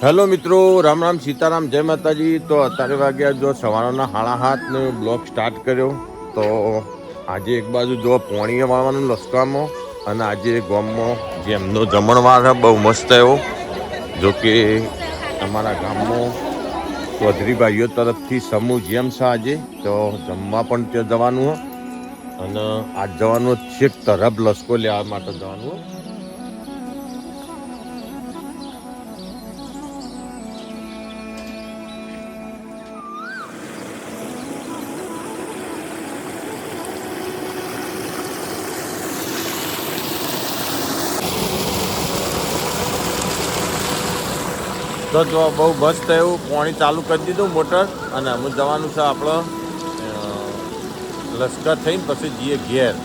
Hello મિત્રો, રામ રામ સીતારામ, જય માતાજી. તો અત્યારે વાગ્યા જો સવારના 7:30 બ્લોગ સ્ટાર્ટ કર્યો. તો આજે એક બાજુ જો પોણીએ વાળવાનું લસકામાં, અને આજે ગામમાં જેમનો જમણવાર છે બહુ મસ્ત એવો. જો કે અમારા ગામમાં ચૌધરી ભાઈઓ તરફથી સમૂહ જેમ છે આજે, તો જમવા પણ ત્યાં જવાનું હોય. અને આજ જવાનું છેક તરફ લસકો લેવા માટે જવાનું. તો જો બહુ મસ્ત એવું પાણી ચાલુ કરી દીધું મોટર, અને અમે જવાનું છે આપણે લશ્કર થઈને પછી જઈએ ઘેર.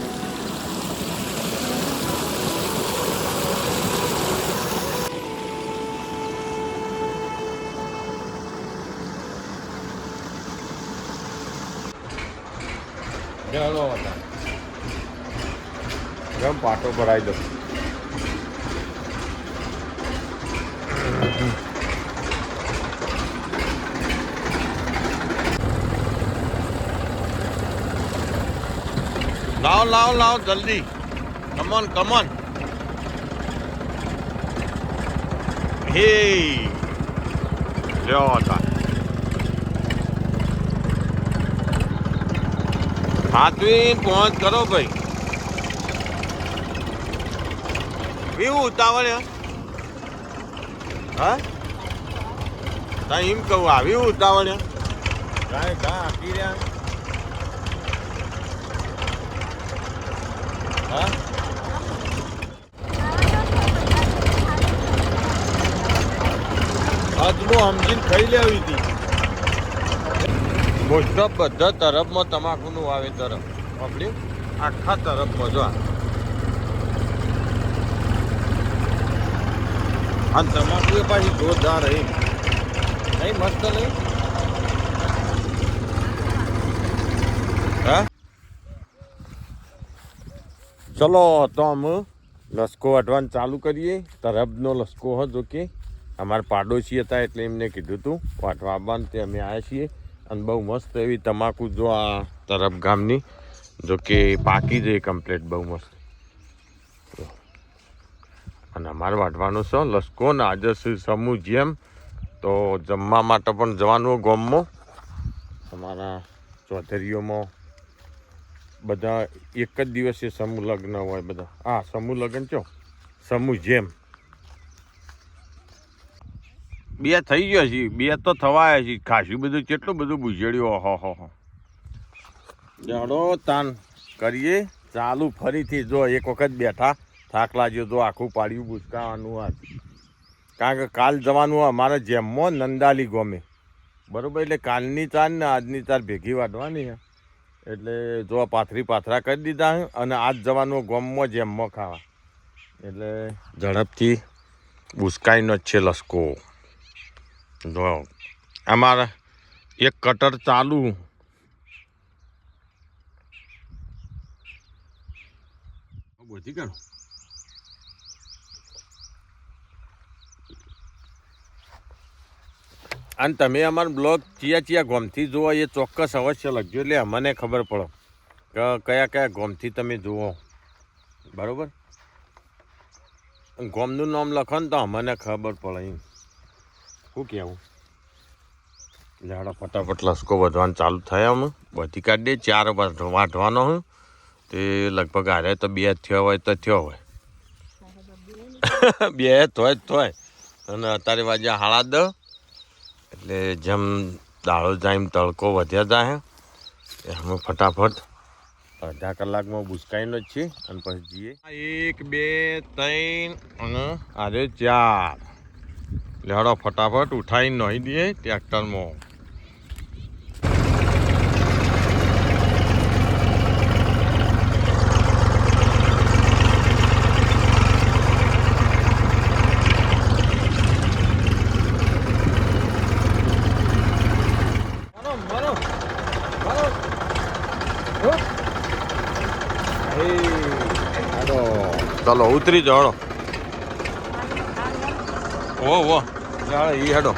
ચાલો ગમ પાટો ભરાઈ દો. લાવ લાવ લાવ જલ્દી, કમોન કમોન. હે લ્યો હતા હાથવી પહોંચ કરો ભાઈ. એવું ઉતાવળ હા તા એમ કહું આવી ઉતાવળ કાંઈ ઘા આપી રહ્યા હા. આજનું સમજીને ખાઈ લેવી હતી. મોસ્ટ ઓફ બધા તરફમાં તમાકુનું વાવેતર પબ્લિક આખા તરફમાં જો. અને તમાકુ એ પાછી જોરદાર રહી નહીં, મસ્ત નહીં હા. ચલો તો અમે લસકો વાટવાનું ચાલુ કરીએ. તરફનો લસકો હો. જો કે અમારા પાડોશી હતા એટલે એમને કીધું હતું વાટવા આવવાનું, તે અમે આવ્યા છીએ. અને બહુ મસ્ત એવી તમાકુ જો આ તરફ ગામની, જો કે પાકી જાય કમ્પ્લીટ, બહુ મસ્ત. અને અમારે વાટવાનું છે લસકો ને આજે સમૂહ જેમ. તો જમવા માટે પણ જવાનું ગામમાં. અમારા ચૌધરીઓમાં બધા એક જ દિવસે સમૂહ લગ્ન હોય બધા. હા સમૂહ લગ્ન છો, સમૂહ જેમ બે થઈ ગયો છે, બે તો થવાયા છે ખાસું બધું. કેટલું બધું બુજેડ્યું. હો જાડો તાન કરીએ ચાલુ ફરીથી. જો એક વખત બેઠા થાક લાગ્યો તો આખું પાડ્યું બુસકાવાનું આ. કારણ કે કાલ જવાનું અમારે જેમમાં નંદાલી ગમે બરાબર. એટલે કાલની ચાર ને આજની ચાર ભેગી વાટવાની છે. એટલે જો પાથરા કરી દીધા છે. અને આજ જવાનું ગોમમાં જેમમાં ખાવા. એટલે ઝડપથી બુસકાઈનો જ છે લસકો. જો અમારે એક કટર ચાલુ. બધી કરો અને તમે અમારો બ્લોગ ચિયા ગોમથી જુઓ એ ચોક્કસ અવશ્ય લખજો, એટલે અમને ખબર પડે કે કયા કયા ગોમથી તમે જુઓ. બરાબર, ગોમનું નામ લખો ને તો અમને ખબર પડે. શું કહેવું. જાડો ફટાફટ લસકો વધવાનું ચાલુ થયા. અમે બધી કાઢી દે. 4 વાટવાનો હું તે લગભગ હારે તો 2 થયો હોય તો થયો હોય. 2 થોય. અને અત્યારે વાગ્યા 10:30. એટલે જેમ દાળો જાય એમ તડકો વધ્યા જાય. અમે ફટાફટ અડધા કલાકમાં બુસકાઈનો જ છે. અને પછી જઈએ 1 2 3 અને આજે 4. લેડો ફટાફટ ઉઠાવીને નાહી દઈએ ટ્રેક્ટરમાં. ચલો ઉતરી જાઓ. ઓ ઈ હેડો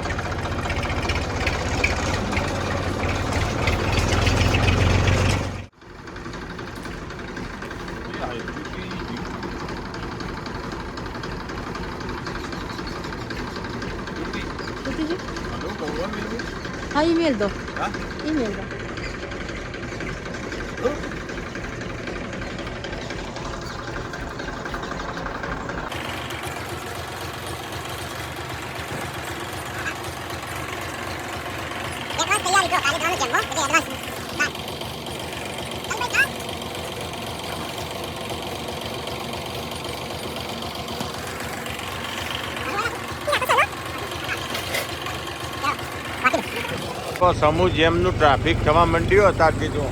हाँ ईमेल दो ईमेल दो સમૂહ જેમનું ટ્રાફિક થવા માંડ્યું અત્યારથી જો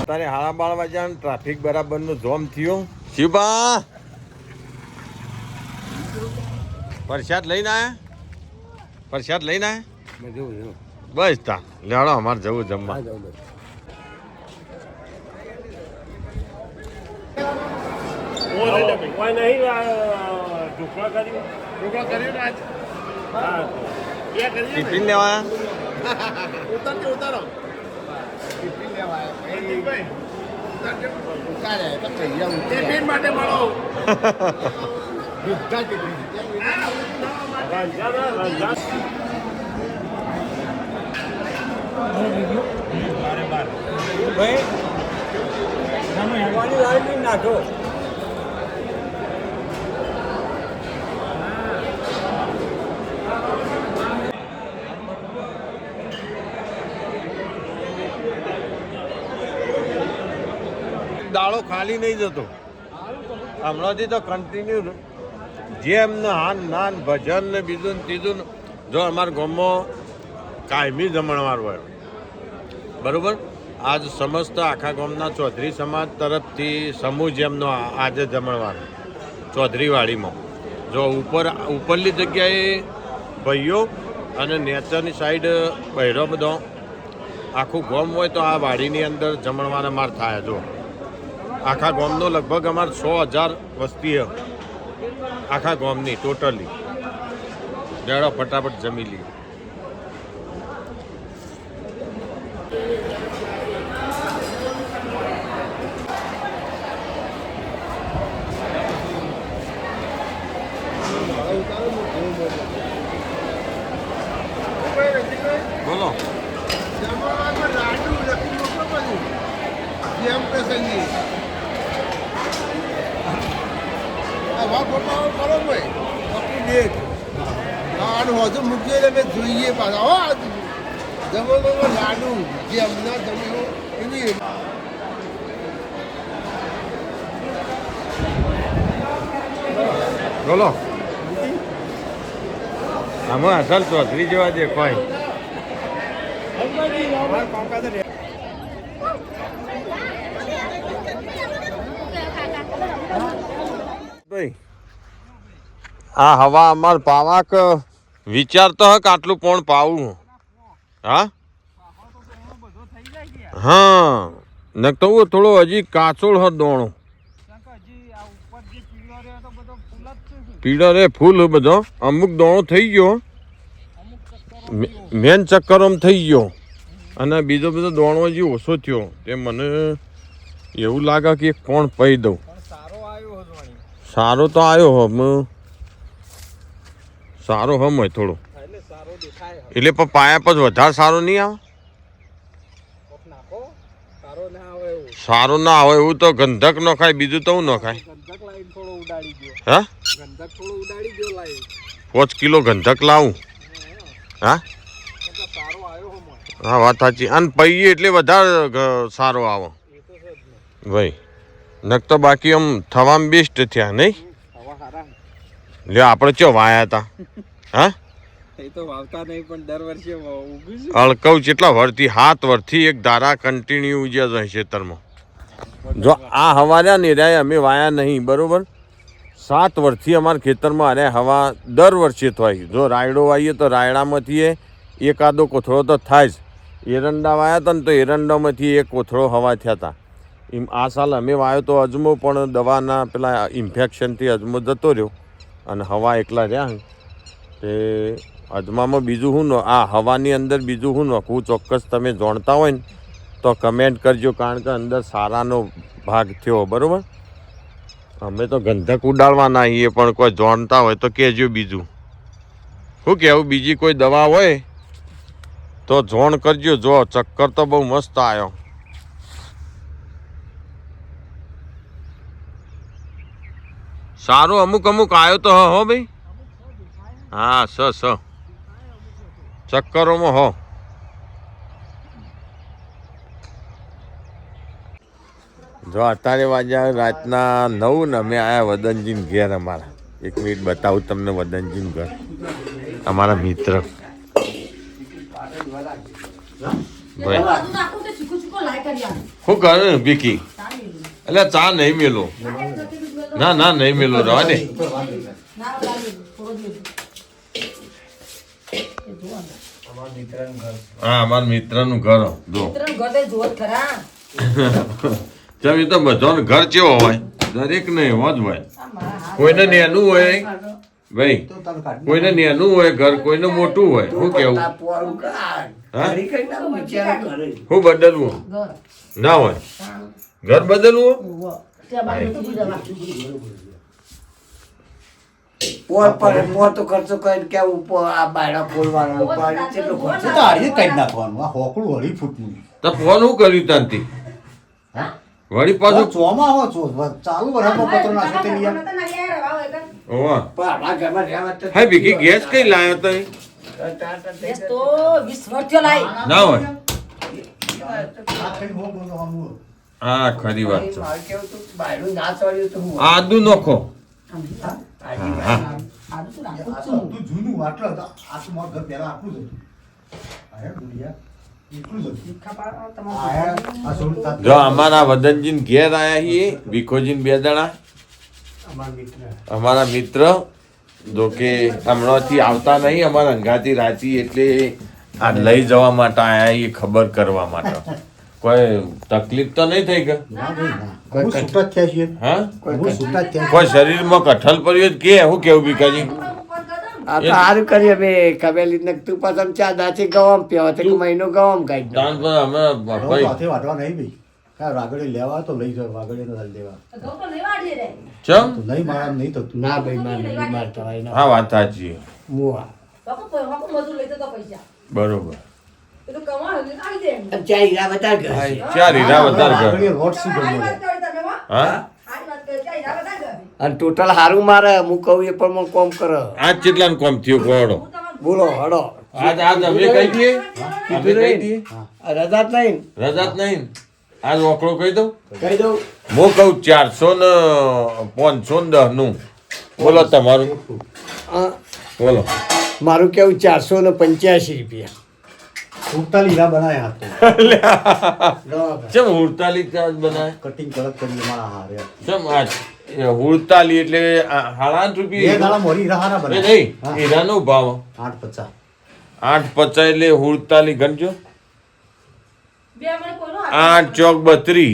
તારે 12:30 વાગ્યાનું ટ્રાફિક બરાબરનું જોમ થયું શિવબા પ્રસાદ લઈને આયા પ્રસાદ લઈને આયા બસ તા લેડો અમારે જવું જમવા ટિફિન લેવા ઉતારો ટિફિન માટે મળો નાખો દાડો ખાલી નહીં જતો હમણાંથી તો કન્ટિન્યુ જેમ ને હાન નાન ભજન ને બીજું ને ત્રીજું જો અમારા ગામમાં કાયમી જમણવાર હોય બરાબર આજ સમસ્ત આખા ગામના ચૌધરી સમાજ તરફથી સમૂહ જેમનો આજે જમણવાર ચૌધરીવાડીમાં જો ઉપરની જગ્યાએ ભાઈઓ અને નેચરની સાઈડ બહેરો બધો આખું ગામ હોય તો આ વાડીની અંદર જમણવાર અમાર થાય જો આખા ગામનો લગભગ અમારે 100,000 વસ્તી આખા ગામની ટોટલી જડો ફટાફટ જમી લઈએ બોલો હજુ મૂકીએ એટલે જોઈએ પાછા જમવામાં લાડુ જે હમણાં જમ્યું એની બોલો આમાં અસલ ચૌધરી જેવા દેખાય આ હવા અમાર પાવાક વિચારતો હક આટલું પણ પાવું હા હા ન તો થોડો હજી કાચોળ હ દોણો પીળો રે ફૂલ બધો અમુક દોણો થઈ ગયો મેન ચક્કરોમ થઈ ગયો અને બીજો બધો દોણો હજી ઓછો થયો તે મને એવું લાગે કે કોણ પહી દઉં સારો તો આવ્યો હમ સારો હમ હોય થોડો એટલે પણ પાયા પર વધારે સારો નહીં આવે સારો ના આવે એવું તો ગંધક ન ખાય બીજું તો ન ખાય હા 5 કિલો ગંધક લાવું હા હા વાત સાચી. અને પૈયે એટલે વધારે સારો આવે ભાઈ. નક તો બાકી આમ થવામાં બેસ્ટ થયા નહીં. લે આપણે ચો વાયા હતા હા એ તો વાવતા નહીં પણ દર વર્ષે ઉગું છું. અળકવ કેટલા વર્ષથી 7 વર્ષથી એક ધારા કન્ટિન્યુ ઉજ્યા છે ખેતરમાં. જો આ હવા રહ્યા ને રહ્યા અમે વાયા નહીં બરોબર. 7 વર્ષથી અમારા ખેતરમાં અરે હવા દર વર્ષે થાય. જો રાયડો વાવીએ તો રાયડામાંથી એકાદો કોથળો તો થાય જ. એરંડા વાયા હતા ને તો એરંડામાંથી એક કોથળો હવા થયા હતા. આ સાલ અમે વાયો તો અજમો પણ દવાના પેલા ઇન્ફેક્શનથી અજમો જતો રહ્યો અને હવા એકલા રહ્યા. તે અજમામાં બીજું શું આ હવાની અંદર બીજું શું નાખવું ચોક્કસ તમે જાણતા હોય ને તો કમેન્ટ કરજો, કારણ કે અંદર સારાનો ભાગ થયો બરાબર. અમે તો ગંધક ઉડાડવાના આવીએ પણ કોઈ જાણતા હોય તો કહેજો. બીજું શું કહેવું, બીજી કોઈ દવા હોય તો જોણ કરજો. જો ચક્કર તો બહુ મસ્ત આવ્યો. સારું અમુક આવ્યો તો હો ભાઈ. હા ચક્કરોમાં હો. જો અત્યારે વાગ્યા રાતના 9 ને અમે આવ્યા વદનજીને ઘેર અમારા. 1 મિનિટ બતાવું તમને વદનજીનું ઘર. અમારા મિત્ર શું કરે બીકી? એટલે ચા નહીં મેલો. ના નહીં મેલો રવા દે. હા અમારા મિત્રનું ઘર જો. ચમ એ તો બધાનું ઘર કેવો હોય? દરેક ને એવો જ હોય. કોઈને નેનું હોય ભાઈ, કોઈને નેનું હોય ઘર, કોઈને મોટું હોય. શું કેવું? શું બદલવું ના હોય? ઘર બદલવું તો ખર્ચો કરીને કેવું આ બાયડા ખોલવાનો કેટલો ખર્ચો તો હારી કઈ નાખવાનું આ હોકડું હળી ફૂટનું તો ફોન શું કર્યું તાંતી વળી પાછું ચોમાં હો ચાલુ વરામાં પત્ર નાખો તે લિયા ઓવા પણ આપણા ઘરમાં રહેવા તો હા બીકી ગેસ કઈ લાયો તો ના હોય. હા ખરી વાત છે. મારે કેવું તું બાયડું ના ચડ્યું તો હું આદુ નોખો. તું જૂનું આટલો હતો આ તો મારું ઘર પહેલા આટલું જ હતું આયા દુનિયા એટલું જ હતું આયા આ સોળ તાત જો અમારા વદનજીને ઘેર આયા છીએ ભીખોજીને 2 જણા અમારા મિત્ર. જો કે હમણાંથી આવતા નહીં અમારા અંગાથી રાતી, એટલે આ લઈ જવા માટે આયા એ ખબર કરવા માટે. કોઈ તકલીફ તો નહીં થઈ ગઈ? ના ભાઈ ના હું સુતા જ થયા છીએ હા હું સુતા જ થયા કોઈ શરીરમાં કઠલ પડ્યું કે શું કેવું ભીખાજી? આ તો સારું કરી અમે કમેલી ને તું પાછા ચા દાચી ગવામ પીવા તો મહિનો ગવામ કાઢી તાન પર અમે ભાઈ સાથે વાટવા નહીં ભાઈ કા વાગડે લેવા તો લઈ જાવ વાગડે નો હાલ દેવા ચમ તો નહીં મારા નહીં તો ના ભાઈ માર નહીં મારતા હોય ના હા વાત સાચી મુઆ બરોબર. ચા હીરા બતા ગયો ચાર હીરા વધારે કર. વાગડે રોટ સી ગયો હા અને ટોટલ હારું મારે હું કહું એ પણ મને કોમ કરે આજ કેટલાનું કોમ થયું કોડો? બોલો હડો આજ અમે કહી દઈએ, અમે કહી દઈએ. રજા જ નહીં રજા જ નહીં. આજ ઓકળો કહી દઉં. કહી દઉં હું કહું 400 ને 510 નું. બોલો તમારું. બોલો. મારું કેવું 485 રૂપિયા 47 હીરા બનાયા ચમ 48 ચાર્જ બનાય? કટિંગ કડક કરી મારા હારે ચમ આજ 48 એટલે 8.5 બે રૂપિયા. દાડા મોરી હીરા હારા એ બનાયા નહીં હીરાનો ભાવ 850 8.50 એટલે 48 ગણજો. 8 ચોક 32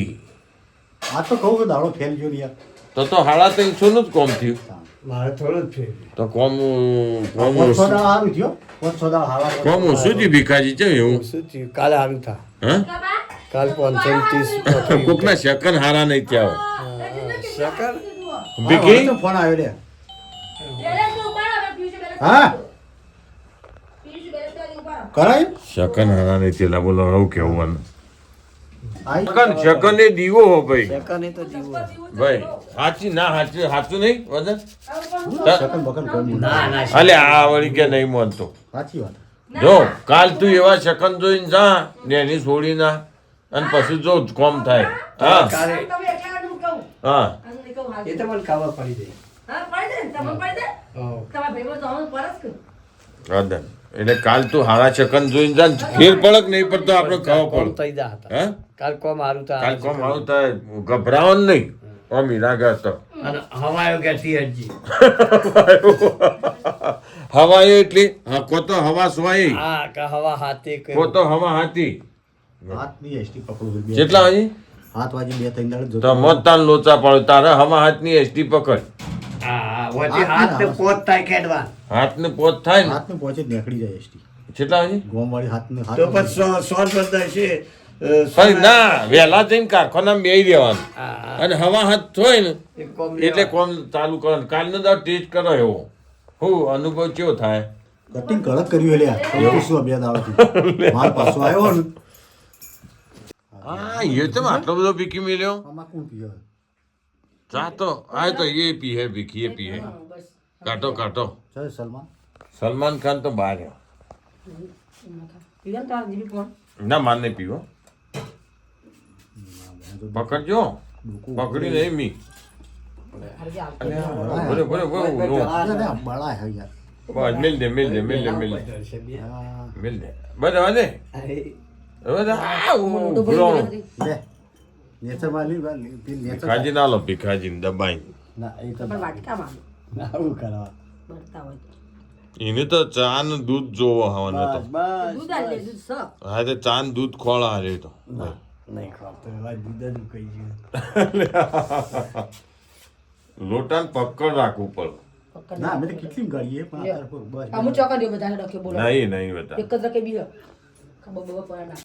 આ તો કહું કે દાડો ફેલ ગયો યાર તો 350 નું જ કોમ થયું. મારે થોડું જ ફેર તો કોમ પાંચસો દાડા હારું થયો 500 દાડા હારા કોમ શું થયું ભીખાજી? ચમ એવું? શું થયું કાલે હારું થા હા કાલ 530 કોકના સેકન્ડ હારા નહીં થયા હોય. શકર ભીખી તો ફોન આવ્યો લે હા કરાય સેકન્ડ હારા નહીં થયેલા. બોલો હું કેવું મને આઈ સેકન્ડ એ દીવો હો ભાઈ. શકર નહીં તો જીવો ભાઈ સાચી ના સાચું નહીં વજન સેકન્ડ બકન કરી ના ના અલે આ વળી કે નહીં માનતો. સાચી વાત જો કાલ તું એવા સેકન્ડ જોઈને જા ને એની છોડી ના અને પછી જો કોમ થાય હા કાલે હા એ તો મને ખબર પડી ગઈ રાધન એટલે કાલ તું હારા સેકન્ડ જોઈને જા ને ફેર પડક નહીં પડતો આપણે ખાવા કોમ પડે થઈ જા હતા હે કાલ કોમ હારું તા કાલ કોમ આવું થાય ગભરાવાનું નહીં અમી રાગા તો અને હવાયો કે ટીએજી હવા એટલી હા કોતો હવા સોય હા કે હવા હાથે કે કોતો હવા હાથી હાથની એસટી પકડું બે કેટલા વાગે 7 વાગે 2 3 દાડે તો મતદાન લોચા પડે તારે હવા હાથની એસટી પકડ હા વધી હાથ ને પોત થાય કેડવા હાથને પોત થાય ને હાથને પહોંચે જ નીકળી જાય એસટી કેટલા વાગે ગોમવાળી હાથને તો પછી 100 છે ફરી ના વહેલા જઈને કારખાનામાં બેસી રહેવાનું હા અને હવા હાથ થાય ને કોમ એટલે કોમ ચાલુ કરવાનું કાલનો દાવ ટેસ્ટ કરો એવો હું અનુભવ કેવો થાય કટિંગ કડક કર્યું એટલે શું બે દાડાથી માલ પાછો આવ્યો ને હા એ તો આટલો બધો પીકી મેલ્યો આમાં કોણ પીવે ચા તો આ તો એ પીહે ભીખી એ પીહે કાટો કાટો ચાલ સલમાન સલમાન ખાન તો બહાર રહ્યો ના માન નહીં પીવો પકડજો પકડી નહીં મી બોલે બોલે બોલે બળા હે યાર બસ મિલ દે મિલ દે મિલ દે મિલ દે મિલ દે બધા વાદે બધા લે નેચર વાલી નેચર ભીખાજી ના લો ભીખાજી દબાઈ ના એ તો ના આવું કરવા એને તો ચા ને દૂધ જોવો હવાનો તો બસ હા તો ચા ને દૂધ ખોળા હારે તો નહીં ખાતો એવા દૂધ જ કહી ગયું લોટાને પકડ રાખવું પડે ના મેં તો કેટલી ગાડીએ પણ અમુક ચોકડીઓ બધા ડોકે બોલો નહીં નહીં બતા એક જ રકે બીજો ખબર બબર પડે ના